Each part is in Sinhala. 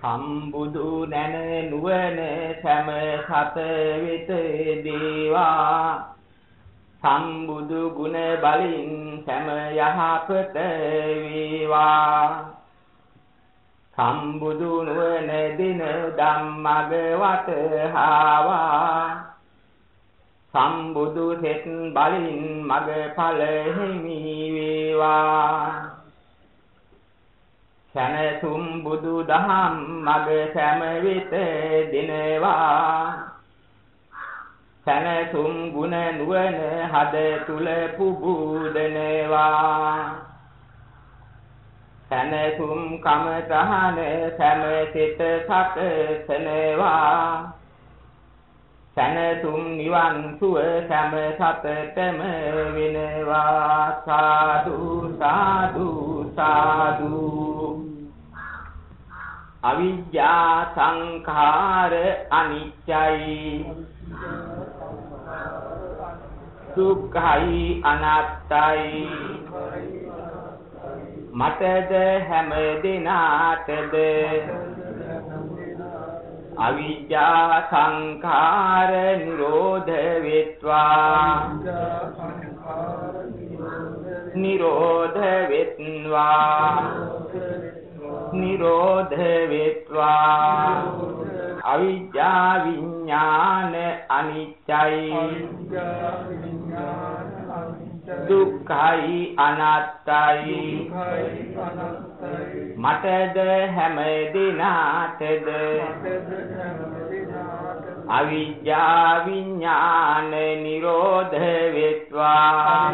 සම්බුදු නැන නුවණ සෑම සත වෙත දේවා සම්බුදු ගුණ බලින් සෑම යහපත වේවා සම්බුදු නුවණ දින ධම්මග වටහාවා සම්බුදු සෙත් බලින් මග ඵල හිමි වේවා සනසුම් බුදු දහම් මග සෑම විට දිනවා සනසුම් ගුණ නුවණ හද තුල පුබුදනවා සනසුම් කමතහන සෑම සිත සතසනවා සනසුම් නිවන් සුව සෑම සතටම වෙනවා සාදු සාදු සාදු අවිජ්ජා සංඛාර අනිච්චයි දුක්ඛයි අනාත්තයි මතද හැම දිනාටද අවිජ්ජා සංඛාර නිරෝධ වෙත්වා නිරෝධ වෙත්වා නිරෝධ වෙත්වා අවිජ්ජා විඥාන අනිච්චයි දුක්ඛයි අනාත්තයි මටද හැම දිනාටද අවිජ්ජා විඥාන නිරෝධ වෙත්වා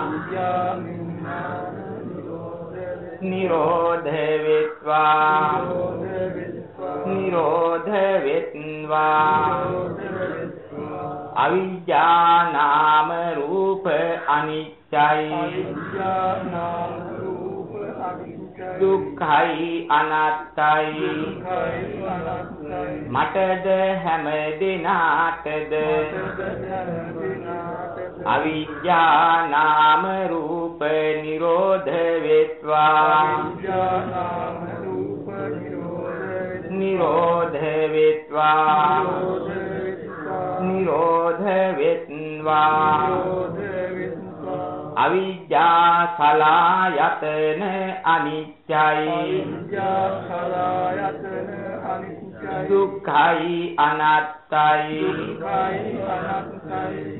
නිරෝධ වෙත්වා නිරෝධ වෙත්වා අවිජ්ජා නාම රූප අනිච්චයි දුක්ඛයි අනාත්තයි මටද හැම දිනාටද අවිජ්ජා නාම රූප නිරෝධ වෙත්වා නිරෝධ වෙත්වා නිරෝධ වෙත්වා අවිජ්ජා සලායතන අනිච්චයි දුක්ඛයි අනාත්තයි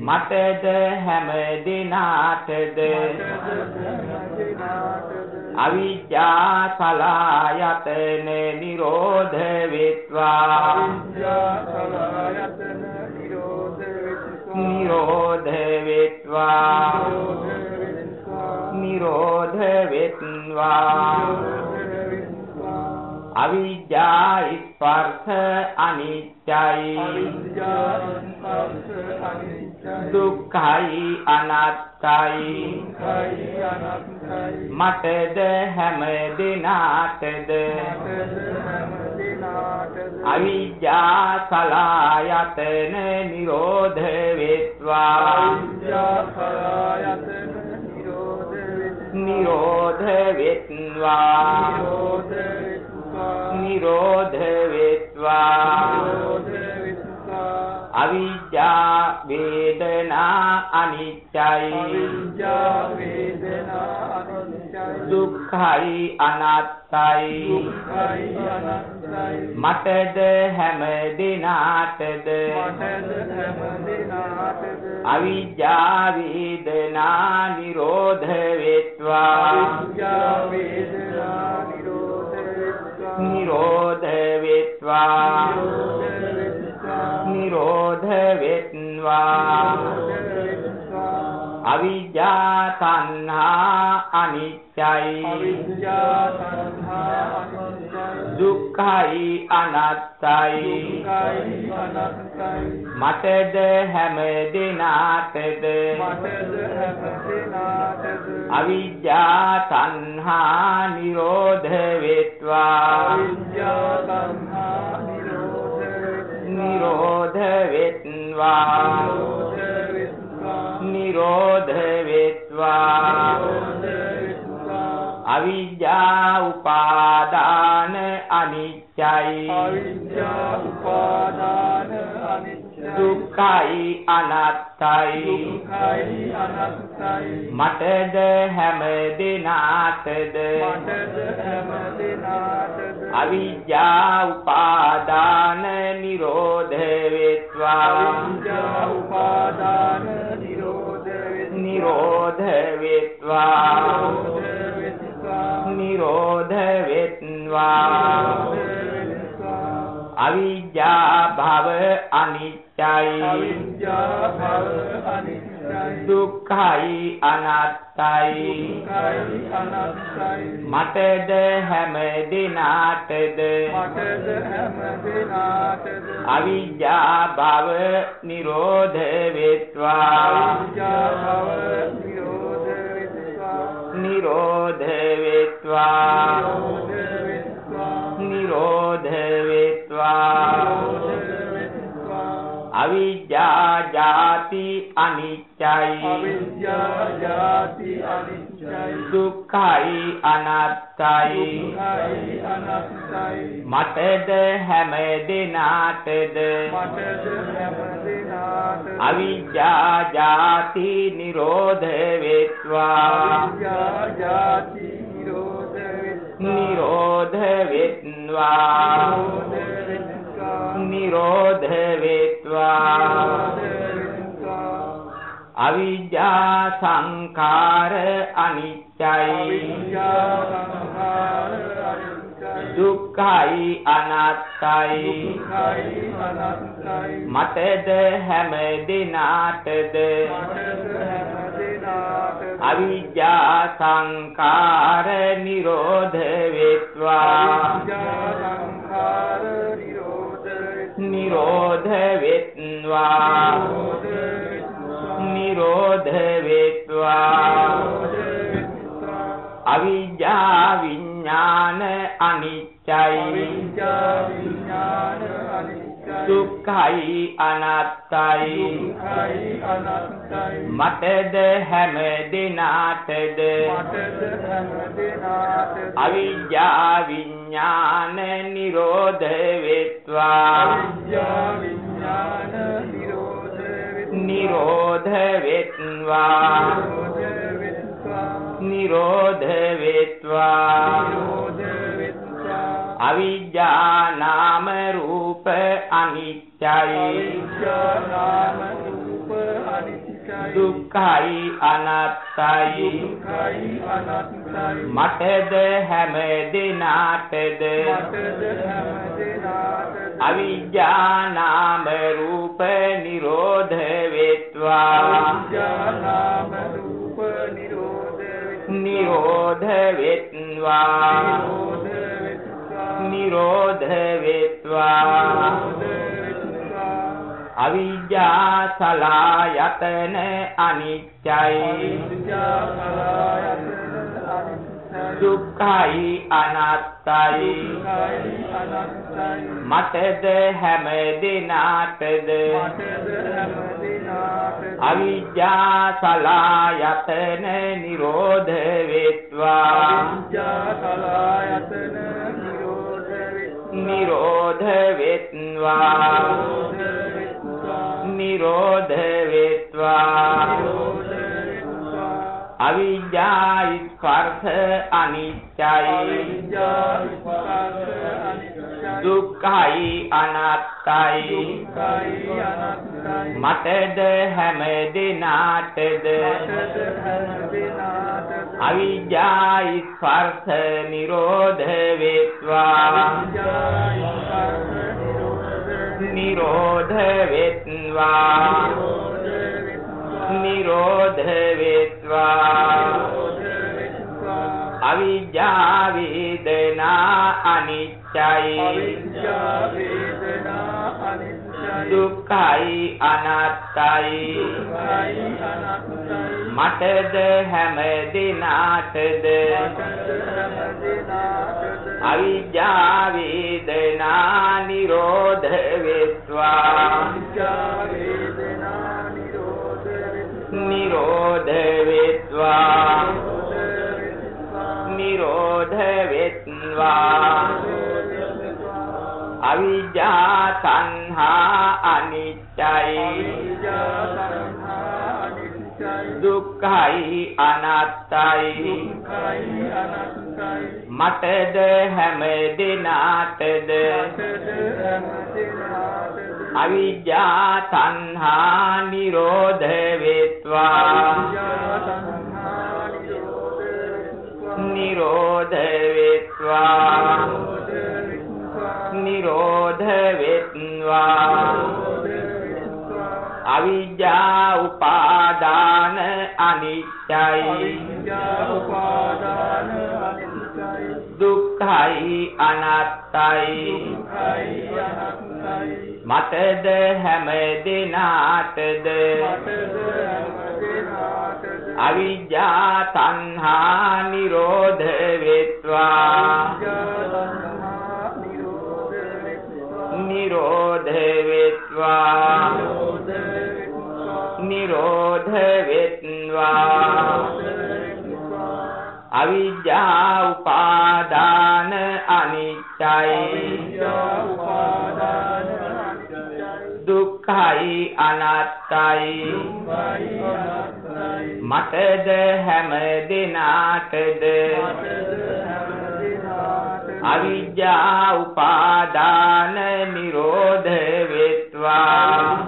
මටද හැම දිනාටද අවිජ්ජා සලායතන නිරෝධ වෙත්වා නිරෝධ වෙත්වා නිරෝධ වෙත්වා අවිජ්ජා ස්පර්ශ අනිච්චයි දුක්ඛයි අනාත්තයි මටද හැම දිනාටද අවිජ්ජා සලායතන නිරෝධ වෙත්වා නිරෝධ වෙත්වා නිරෝධ වෙත්වා අවිජ්ජා වේදනා අනිච්චයි දුක්ඛයි අනාත්තයි මටද හැම දිනාටද අවිජ්ජා වේදනා නිරෝධ වෙත්වා නිරෝධ වෙත්වා නිරෝධ වෙත්වා අවිජ්ජා තණ්හා අනිච්චයි දුක්ඛයි අනාත්තයි මටද හැම දිනාටද අවිජ්ජා තණ්හා නිරෝධ වෙත්වා නිරෝධ වෙත්වා නිරෝධ වෙත්වා අවිජ්ජා උපාදාන අනිච්ච අනිත්‍යයි අවිජ්ජා උපාදාන අනිත්‍යයි දුක්ඛයි අනාත්තයි දුක්ඛයි අනාත්තයි මටද හැම දිනාටද අවිජ්ජා උපාදාන නිරෝධ වෙත්වා අවිජ්ජා උපාදාන නිරෝධ වෙත්වා නිරෝධ වෙත්වා අවිජ්ජා භව අනිත්‍යයි අවිජ්ජා භව අනිත්‍යයි දුක්ඛයි අනාත්තයි දුක්ඛයි අනාත්තයි මටද හැම දිනාටද අවිජ්ජා භව නිරෝධ වෙත්වා අවිජ්ජා භව නිරෝධ නිරෝධ වෙත්වා වෙත්වා නිරෝධ වෙත්වා අවිජ්ජා ජාති අනිත්‍යයි අවිජ්ජා ජාති අනිත්‍යයි දුක්ඛයි අනාත්තයි දුක්ඛයි අනාත්තයි මටද හැම දිනාටද අවිජ්ජා ජාති නිරෝධ වෙත්වා අවිජ්ජා ජාති නිරෝධ වෙත්වා නිරෝධ වෙත්වා අවිජ්ජා සංඛාර අනිත්‍යයි දුක්ඛයි අනාත්තයි මටද හැම දිනාටද අවිජ්ජා සංඛාර නිරෝධ වෙත්වා නිරෝධ වෙත්වා නිරෝධ වෙත්වා අවිජ්ජා විඥාන අනිත්‍යයි දුක්ඛයි අනාත්තයි මටද හැම දිනාටද අවිජ්ජා විඥාන නිරෝධ වෙත්වා නිරෝධ වෙත්වා නිරෝධ වෙත්වා අවිජ්ජා නාම රූප අනිත්‍යයි දුක්ඛයි අනාත්තයි මටද හැම දිනාටද අවිජ්ජා නාම රූප නිරෝධ වෙත්වා නිරෝධ වෙත්වා නිරෝධ වෙත්වා අවිජ්ජා සලායතන අනිත්‍යයි දුක්ඛයි අනාත්තයි මටද හැම දිනාටද අවිජ්ජා සලායතන නිරෝධ වෙත්වා නිරෝධ වෙත්වා නිරෝධ වෙත්වා අවිජ්ජා ස්පර්ශ අනිත්‍යයි දුක්ඛයි අනාත්තයි මටද හැම දිනාටද අවිජ්ජා ස්පර්ශ නිරෝධ වෙත්වා නිරෝධ වෙත්වා නිරෝධ වෙත්වා අවිජ්ජා වේදනා අනිත්‍යයි දුක්ඛයි අනාත්තයි මටද හැම දිනාටද අවිජ්ජා වේදනා නිරෝධ වෙත්වා නිරෝධ වෙත්වා නිරෝධ වෙත්වා අවිජ්ජා තණ්හා අනිච්චයි දුක්ඛයි අනාත්තයි මටද හැම දිනාටද අවිජ්ජා තණ්හා නිරෝධ වේත්වා නිරෝධ වේත්වා නිරෝධ වේත්වා අවිජ්ජා උපාදාන අනිච්චයි දුක්ඛයි අනාත්තයි මටද හැම දිනාටද අවිජ්ජා තණ්හා නිරෝධ වේත්වා නිරෝධ වේත්වා නිරෝධ වේත්වා අවිජ්ජා උපාදාන අනිච්චයි දුක්ඛයි අනාත්තයි මටද හැම දිනාටද අවිජ්ජා උපාදාන නිරෝධ වේත්වා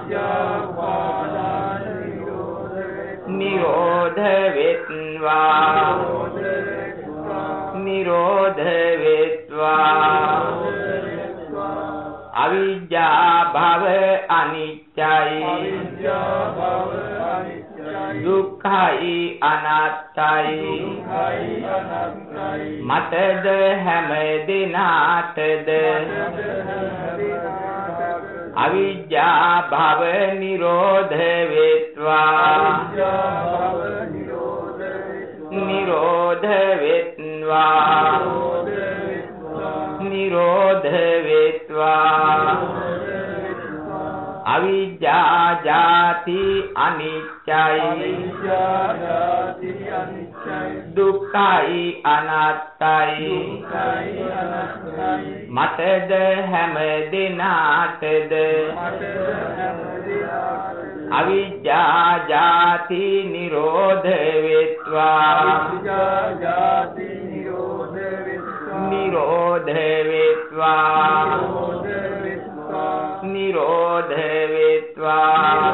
නිරෝධ වේත්වා නිරෝධ වේත්වා අවිජ්ජා භව අනිච්චයි දුක්ඛයි අනාත්තයි මටද හැම දිනාටද අවිජ්ජා භව නිරෝධ වේත්වා නිරෝධ වේත්වා නිරෝධ වේත්වා අවිජ්ජා ජාති අනිච්චයි දුක්ඛයි අනාත්තයි මටද හැම දිනාටද අවිජ්ජා ජාති නිරෝධ වේත්වා නිරෝධ වේත්වා නිරෝධ වේත්වා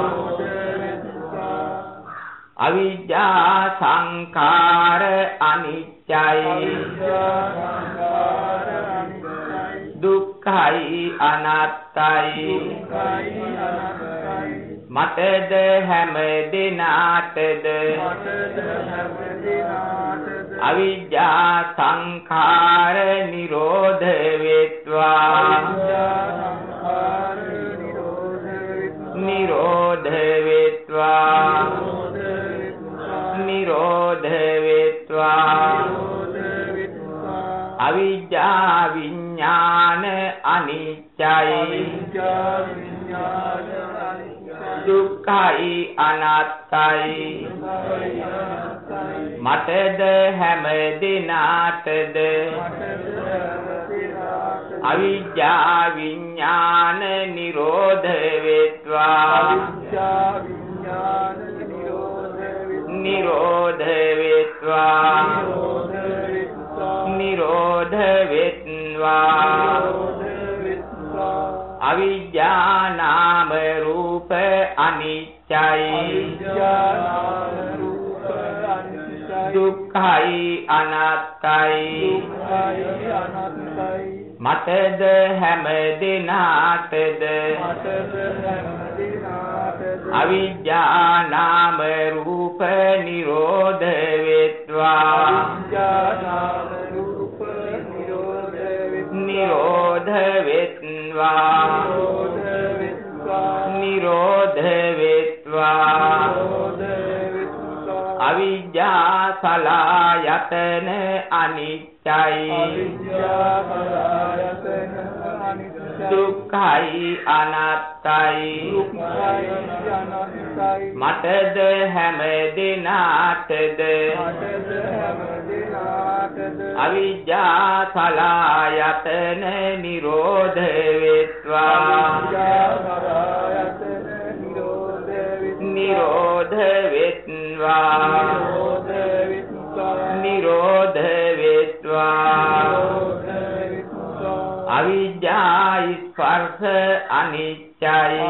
අවිජ්ජා සංඛාර අනිච්චයි දුක්ඛයි අනාත්තයි මටද හැම දිනාටද අවිජ්ජා සංඛාර නිරෝධ වේත්වා නිරෝධ වේත්වා නිරෝධ වේත්වා අවිජ්ජා විඥාන අනිච්චයි දුක්ඛයි අනාත්තයි මටද හැම දිනාටද අවිජ්ජා විඥාන නිරෝධ වේත්වා නිරෝධ වේත්වා නිරෝධ වේත්වා අවිජ්ජා නාම රූප අනිච්චයි දුක්ඛයි අනාත්තයි මටද හැම දිනාටද අවිජ්ජා නාම රූප නිරෝධ වේත්වා නිරෝධ වේත්වා නිරෝධ වේත්වා අවිජ්ජා සලආයතන අනිච්චයි දුක්ඛයි අනාත්තයි මටද හැම දිනාටද අවිජ්ජා සලආයතන නිරෝධ වේ වේත්වා නිරෝධ වේත්වා නිරෝධ වේත්වා අවිජ්ජා ස්පර්ශ අනිච්චයි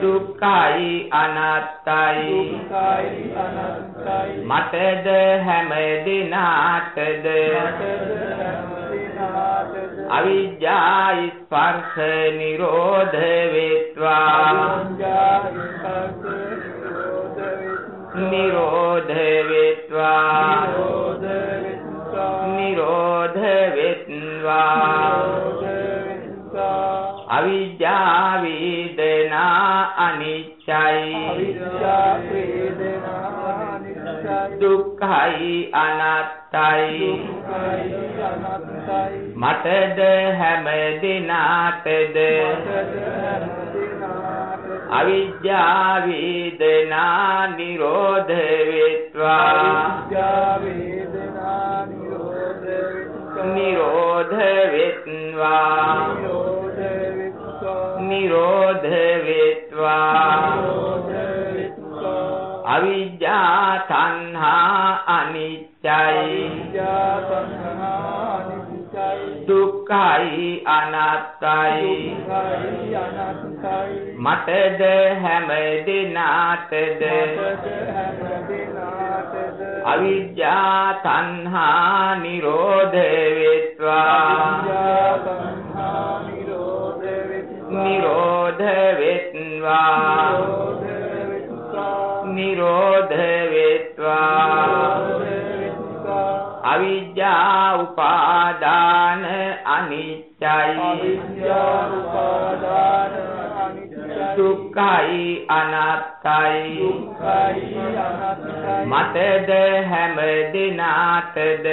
දුක්ඛයි අනාත්තයි මටද හැම දිනාටද අවිජ්ජා ස්පර්ශ නිරෝධ වේත්වා නිරෝධ වේත්වා නිරෝධ වේත්වා අවිජ්ජා වේදනා අනිච්චයි දුක්ඛයි අනාත්තයි මටද හැම දිනාටද අවිජ්ජා වේදනා නිරෝධ වේත්වා නිරෝධ වේත්වා නිරෝධ වේත්වා අවිජ්ජා තණ්හා අනිච්චයි දුක්ඛයි අනාත්තයි මටද හැම දිනාටද අවිජ්ජා තණ්හා නිරෝධ වේත්වා නිරෝධ වේත්වා නිරෝධ වේත්වා අවිජ්ජා උපාදාන අනිච්චයි දුක්ඛයි අනාත්තයි මටද හැම දිනාටද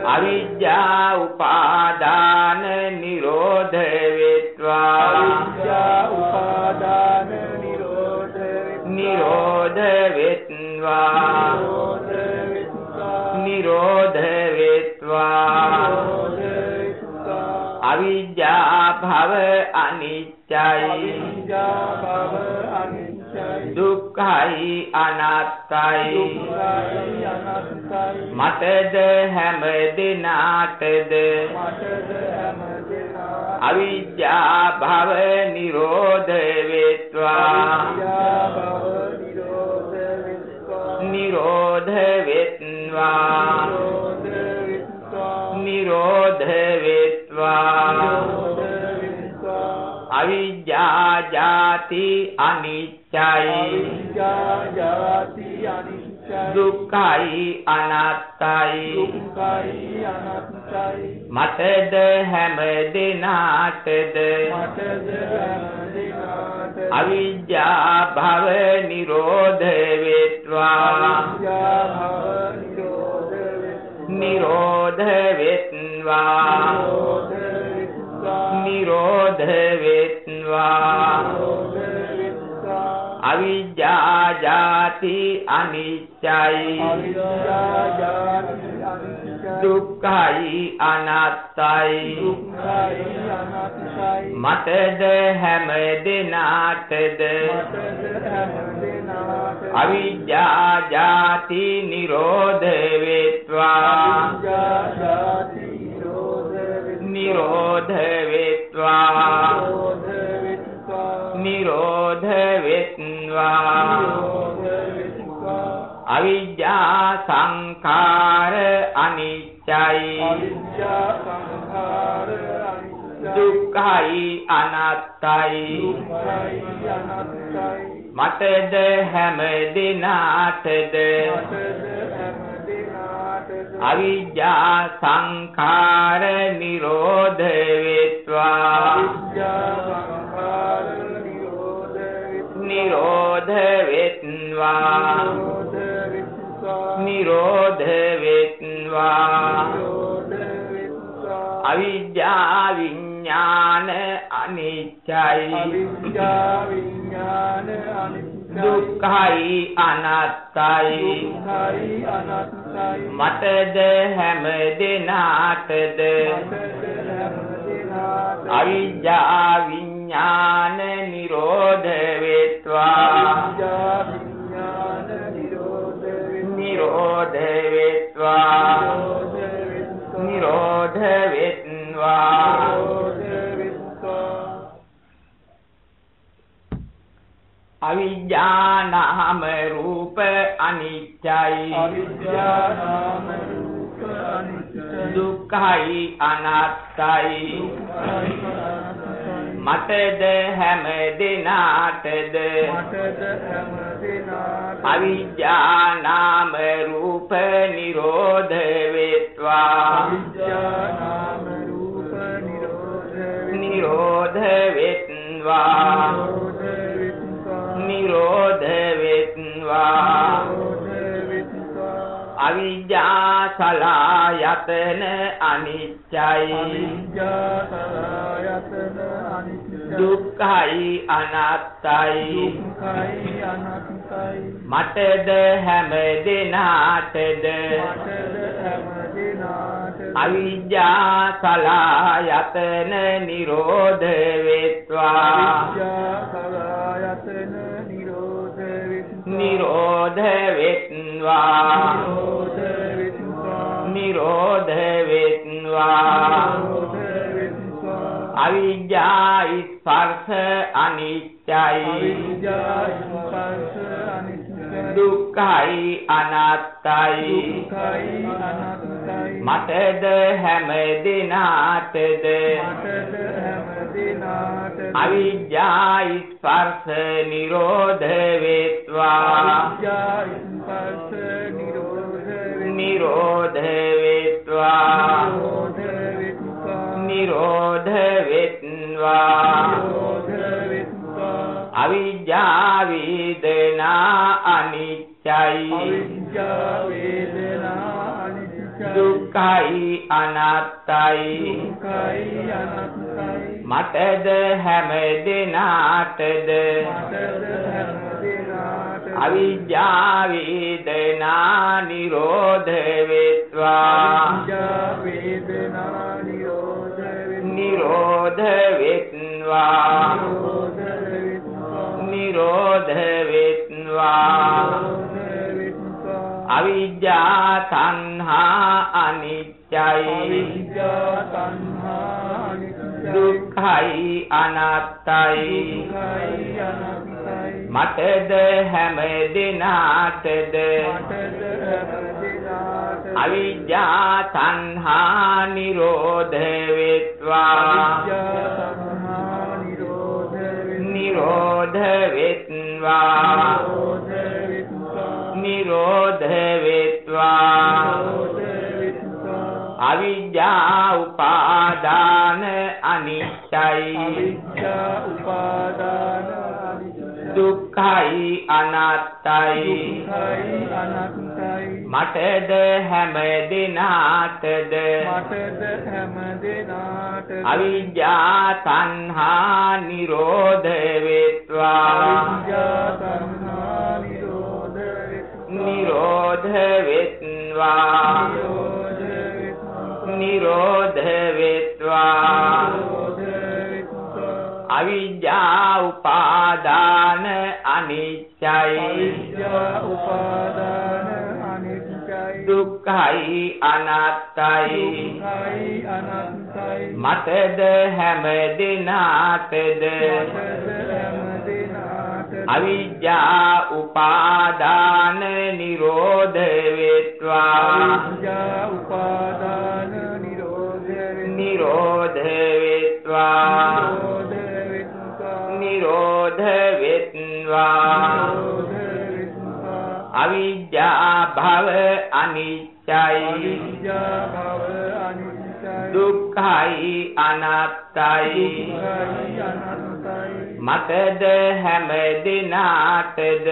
අවිජ්ජා උපාදාන නිරෝධ වේත්වා නිරෝධ වේත්වා නිරෝධ වේත්වා අවිජ්ජා භව අනිච්චයි දුක්ඛයි අනාත්තයි මටද හැම දිනාටද අවිජ්ජා භව නිරෝධ වේත්වා නිරෝධ වේත්වා නිරෝධ වේත්වා අවිජ්ජා ජාති අනිච්චයි දුක්ඛයි අනාත්තයි මටද හැම දිනාටද අවිජ්ජා භව නිරෝධ වේත්වා නිරෝධ වේත්වා නිරෝධ වේත්වා අවිජ්ජා ජාති අනිච්චයි දුක්ඛයි අනාත්තයි මටද හැම දිනාටද අවිජ්ජා ජාති නිරෝධ වේත්වා නිරෝධ වේත්වා නිරෝධ වේත්වා අවිජ්ජා සංඛාර අනිච්චයි දුක්ඛයි අනාත්තයි මටද හැම දිනාටද අවිජ්ජා සංඛාර නිරෝධ වේත්වා නිරෝධ වේත්වා නිරෝධ වේත්වා අවිජ්ජා විඥාන අනිච්චයි දුක්ඛයි අනාත්තයි මටද හැම දිනාටද අවිජ්ජා විඥාන නිරෝධ වෙත්වා නිරෝධ වෙත්වා නිරෝධ වෙත්වා අවිජ්ජා නාම රූප අනිත්‍යයි දුක්ඛයි අනාත්තයි මටද හැම දිනාටද අවිජ්ජා නාම රූප නිරෝධ වෙත්වා නිරෝධ වෙත්වා නිරෝධ වෙත්වා අවිජ්ජා සලආයතන අනිත්‍යයි දුක්ඛයි අනාත්තයි මටද හැම දිනාටද අවිජ්ජා සලආයතන නිරෝධ වෙත්වා නිරෝධ වෙත්වා නිරෝධ වෙත්වා අවිජ්ජා ස්පර්ශ අනිත්‍යයි දුක්ඛයි අනාත්තයි මටද හැම දිනාටද අවිජ්ජා ස්පර්ශ නිරෝධ වෙත්වා නිරෝධ වෙත්වා නිරෝධ වෙත්වා අවිජ්ජා වේදනා අනිත්‍යයි දුක්ඛයි අනාත්තයි මටද හැම දිනාටද අවිජ්ජා වේදනා නිරෝධ වෙත්වා නිරෝධ වෙත්වා නිරෝධ වෙත්වා අවිජ්ජා තණ්හා අනිත්‍යයි දුක්ඛයි අනාත්තයි මටද හැම දිනාටද අවිජ්ජා තණ්හා නිරෝධ වෙත්වා නිරෝධ වෙත්වා නිරෝධ වෙත්වා අවිජ්ජා උපාදාන අනිත්‍යයි දුක්ඛයි අනාත්තයි මටද හැම දිනාටද අවිජ්ජා තණ්හා නිරෝධ වෙත්වා නිරෝධ වෙත්වා නිරෝධ වෙත්වා අවිජ්ජා උපාදාන අනිත්‍යයි දුක්ඛයි අනාත්තයි මටද හැම දිනාටද අවිජ්ජා උපාදාන නිරෝධ වෙත්වා නිරෝධ වෙත්වා නිරෝධ වෙත්වා අවිජ්ජා භව අනිත්‍යයි දුක්ඛයි අනාත්තයි මටද හැම දිනාටද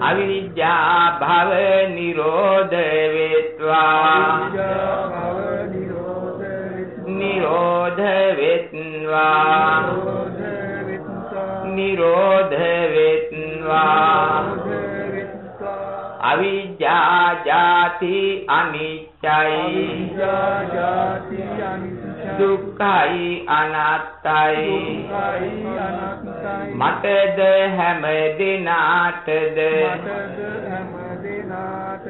අවිජ්ජා භව නිරෝධ වෙත්වා නිරෝධ වෙත්වා නිරෝධ වෙත්වා ජාති අනිත්‍යයි දුක්ඛයි අනාත්තයි මටද හැම දිනාටද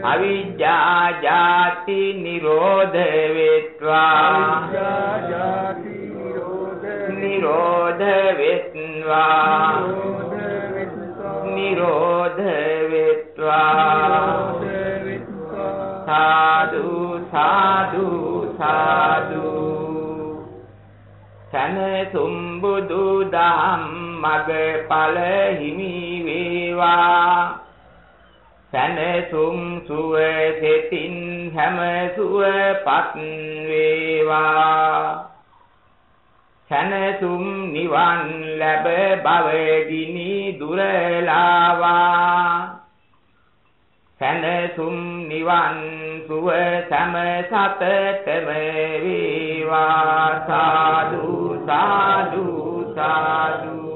අවිජ්ජා ජාති නිරෝධ වෙත්වා නිරෝධ වෙත්වා නිරෝධ වෙත්වා සාදු සාදු සාදු සනසුම් බුදු දහම් මග ඵල හිමි වේවා සනසුම් සුව සිතින් හැම සුවපත් වේවා සනසුම් නිවන් ලැබ භවගිනි දුරලාවා සනසුම් නිවන් සුව සම සතතම වේවා සාදු සාදු සාදු